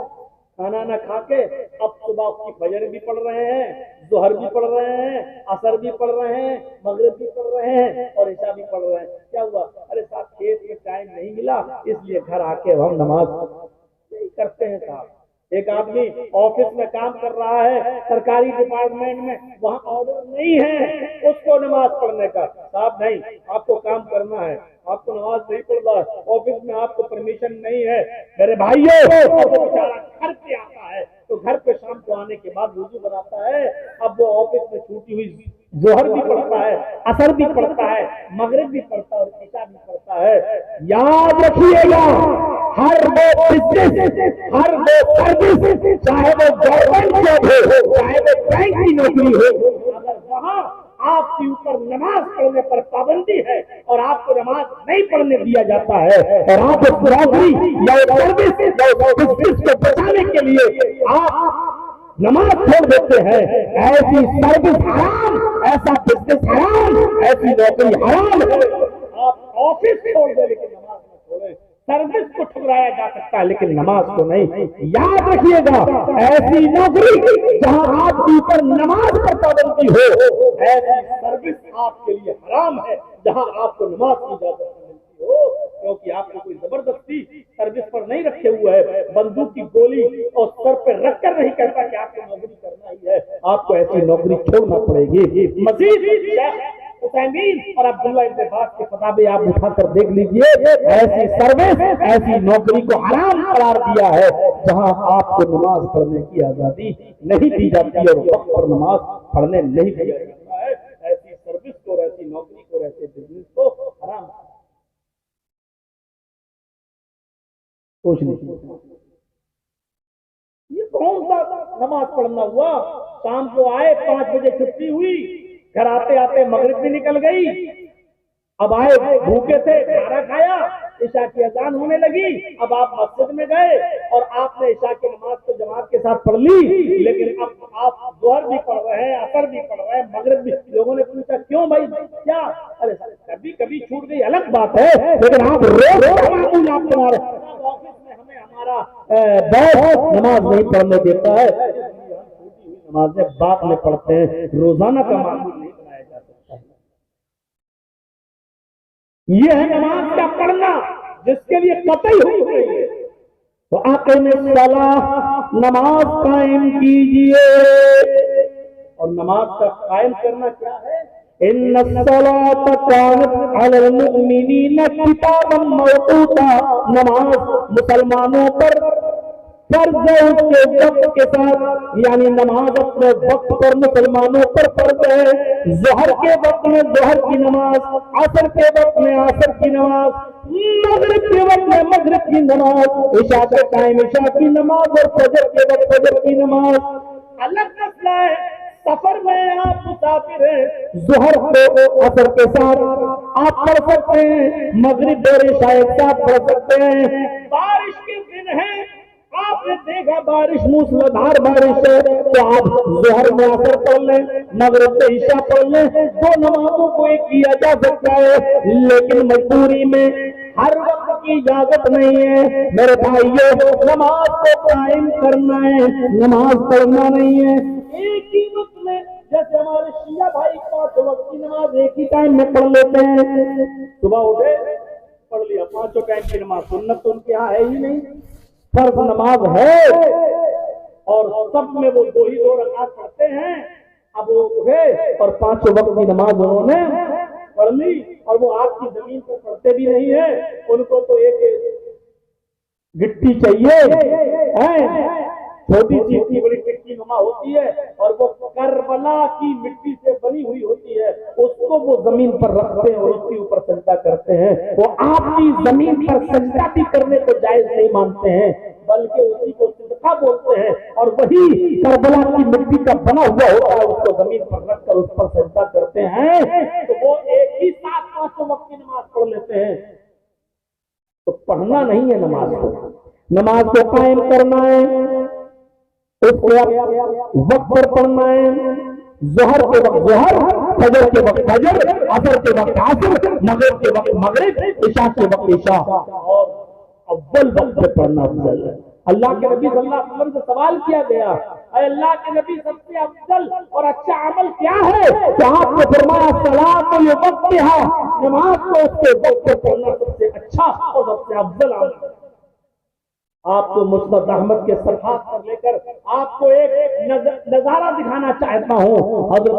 खाना ना खा के अब सुबह की फजर भी पढ़ रहे हैं, जोहर भी पढ़ रहे हैं, असर भी पढ़ रहे हैं, मगरिब भी पढ़ रहे हैं और इशा भी पढ़ रहे हैं। क्या हुआ, अरे साहब खेत में टाइम नहीं मिला, इसलिए घर आके हम नमाज नहीं करते हैं। साहब एक आदमी ऑफिस में काम कर रहा है, सरकारी डिपार्टमेंट में, वहां ऑर्डर नहीं है उसको नमाज पढ़ने का, साहब नहीं, आपको काम करना है, आपको नमाज नहीं पढ़ना है, ऑफिस में आपको परमिशन नहीं है। मेरे भाइयों, वो बेचारा घर पे आता है तो घर पे शाम को आने के बाद वुजू बनाता है, अब वो ऑफिस में छूटी हुई जोहर भी पढ़ता है, असर भी पढ़ता है, मगरिब भी पढ़ता है और इशा भी पढ़ता है। याद रखिएगा, हर वो बिजनेस, हर वो सर्विस, चाहे वो गवर्नमेंट जॉब हो, चाहे वो बैंक की नौकरी हो, अगर वहां आपके ऊपर नमाज पढ़ने पर पाबंदी है और आपको नमाज नहीं पढ़ने दिया जाता है और आप उस नौकरी या सर्विस या बिजनेस को बचाने के लिए आप नमाज छोड़ देते हैं, ऐसी सर्विस हराम, ऐसा बिजनेस हराम, ऐसी नौकरी हराम। आप ऑफिस छोड़ दे लेकिन नमाज न छोड़े। सर्विस को ठुकराया जा सकता है लेकिन नमाज को नहीं। याद रखिएगा, ऐसी नौकरी जहां आपके ऊपर नमाज पर पाबंदी हो, ऐसी सर्विस आपके लिए हराम है जहां आपको नमाज की इजाजत मिलती हो, क्योंकि आपको कोई जबरदस्ती सर्विस पर नहीं रखे हुए है, बंदूक की गोली और सर पर रखकर नहीं कहता कि आपको नौकरी करना ही है, आपको ऐसी नौकरी छोड़ना पड़ेगी। मजीद हुसैमीन और अब्दुल्लाह इब्न अब्बास की किताबें आप उठाकर देख लीजिए। ऐसी सर्विस, ऐसी नौकरी को हराम करार दिया है जहां आपको नमाज पढ़ने की आजादी नहीं दी जाती और वक्त पर नमाज पढ़ने नहीं दिया जाता है। ऐसी सर्विस को, ऐसी नौकरी को, ऐसे बिजनेस को हराम कुछ नहीं। ये कौन सा नमाज पढ़ना हुआ? शाम को आए, 5 बजे छुट्टी हुई, घर आते आते मगरिब भी निकल गई। अब आए भूखे थे, खाना खाया, ईशा की अजान होने लगी। अब आप मस्जिद में गए और आपने ईशा की नमाज तो जमात के साथ पढ़ ली, लेकिन अब आप जोहर भी पढ़ रहे हैं, असर भी पढ़ रहे हैं, मगरिब भी। लोगों ने पूछा क्यों भाई, क्या? अरे कभी कभी छूट गई अलग बात है, लेकिन आप रोज बहुत नमाज नहीं पढ़ने देता है। नमाजें बाप में पढ़ते हैं, रोजाना का मामूल नहीं बनाया जा सकता है। ये है नमाज का पढ़ना जिसके लिए कतई हो गई है। तो आक़िम सलाह, नमाज कायम कीजिए। और नमाज का कायम करना क्या है? इन्नस्सलात कानत अलल मुमिनीन किताबन मौक़ूता। नमाज मुसलमानों पर फर्ज है उसके वक्त के साथ, यानी नमाज अपने वक्त पर मुसलमानों पर फर्ज है। जोहर के वक्त में जोहर की नमाज, असर के वक्त में असर की नमाज, मगरिब के वक्त में मगरिब की नमाज, इशा के टाइम इशा की नमाज और फजर के वक्त फजर की नमाज। अलग मसला है, सफर में आप मुसाफिर हैं, जोहर को असर के साथ आप पढ़ सकते हैं, मगरिब और इशा एक साथ पढ़ सकते हैं। बारिश के दिन है, आपने देखा बारिश मूसलाधार बारिश है, तो आप जोहर में असर पढ़ लें, मगरिब में ईशा पढ़ लें। दो नमाजों को एक किया जा सकता है, लेकिन मजबूरी में हर वक्त की इजाजत नहीं है। मेरे भाइयों, नमाज को कायम करना है, नमाज पढ़ना नहीं है। एक ही वक्त में, जैसे हमारे शिया भाई 5 वक्त की नमाज एक ही टाइम में पढ़ लेते हैं। सुबह उठे पढ़ लिया 5 टाइम की नमाज। सुन्नत तो उनके यहाँ है ही नहीं, फर्ज नमाज है और सब में वो 2 ही 2 रकात पढ़ते हैं। अब वो उठे और 5 वक्त की नमाज उन्होंने पढ़ ली, और वो आपकी जमीन पर पढ़ते भी नहीं है। उनको तो एक गिट्टी चाहिए है, छोटी सी इतनी बड़ी मिट्टी नुमा होती है, और वो करबला की मिट्टी से बनी हुई होती है। उसको वो जमीन पर रखते हैं और उसके ऊपर सजदा करते हैं। वो आपकी जमीन पर सजदा भी करने को जायज नहीं मानते हैं, बल्कि उसी को सदका बोलते हैं। और वही करबला की मिट्टी का बना हुआ होता है, उसको जमीन पर रखकर उस पर सजदा करते हैं। तो वो एक ही साथ 5 वक्त की नमाज पढ़ लेते हैं। तो पढ़ना नहीं है नमाज को, नमाज को कायम करना है, उसको वक्त पर पढ़ना है। जोहर के वक्त जोहर, फजर के वक्त फजर, असर के वक्त असर, मगरिब के वक्त मगरिब, इशा के वक्त इशा, और अव्वल वक्त में पढ़ना अफजल है। अल्लाह के नबी सल्लल्लाहु अलैहि वसल्लम से सवाल किया गया, अल्लाह के नबी सबसे अफजल और अच्छा अमल क्या है? तो आपने फरमाया सलात वक्तिहा, नमाज को उसके वक्त पर पढ़ना सबसे अच्छा और सबसे अफजल अमल। आपको मुस्नद अहमद के सफात पर लेकर आपको एक नजारा दिखाना चाहता हूँ। हजरत